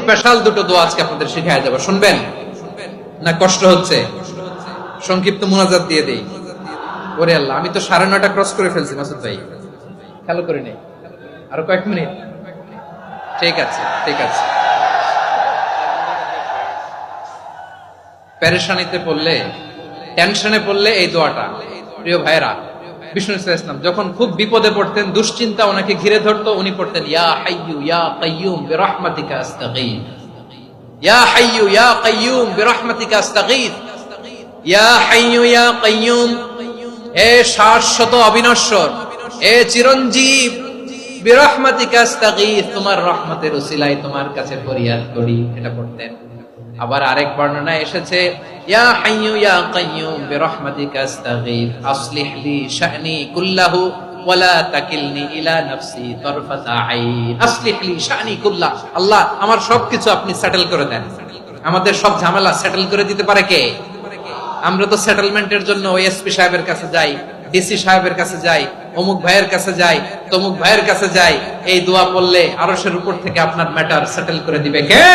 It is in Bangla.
স্পেশাল দুটো দোয়া আজকে আপনাদের শিখায় দেব, শুনবেন না কষ্ট হচ্ছে? সংক্ষিপ্ত মুনাজাত দিয়ে দেই। ওরে আল্লাহ, আমি তো 9:30 ক্রস করে ফেলছি মাসুদ ভাই, খেয়াল করে নেই। আরো কয়েক মিনিট, ঠিক আছে ঠিক আছে। পেরেশানিতে পড়লে, টেনশনে পড়লে এই দোয়াটা, প্রিয় ভাইরা, বিষ্ণু ইসলাম যখন খুব বিপদে পড়তেন, দুশ্চিন্তা ওনাকে ঘিরে ধরতো, উনি পড়তেন ইয়া হাইয়ু ইয়া কাইয়ুম বিরহমাতিকা আস্তাগীথ, ইয়া হাইয়ু ইয়া কাইয়ুম বিরহমাতিকা আস্তাগীথ, ইয়া হাইয়ু ইয়া কাইয়ুম, হে শাশ্বত অবিনশ্বর, হে চিরঞ্জীব, বিরহমাতিকা আস্তাগীথ, তোমার রহমতের উসিলায় তোমার কাছে ফরিয়াদ করি, এটা পড়তেন। আবার আরেক বর্ণনায় এসেছে ইয়া হাইয়ু ইয়া কাইয়ুম বিরহমাতিকা আস্তাগীথ আসলিহ লি শা'নি কুল্লাহু ওয়ালা তাকিলনি ইলা নাফসি তারফাতা আইন, আসলিহ লি শা'নি কুল্লাহ, আল্লাহ আমার সবকিছু আপনি সেটেল করে দেন। আমাদের সব ঝামেলা সেটেল করে দিতে পারে কে? আমরা তো সেটেলমেন্টের জন্য ওএসপি সাহেবের কাছে যাই, ডিসি সাহেবের কাছে যাই, অমুক ভাইয়ের কাছে যাই, তমুক ভাইয়ের কাছে যাই। এই দোয়া পড়লে আরশের উপর থেকে আপনার ম্যাটার সেটেল করে দিবে কে?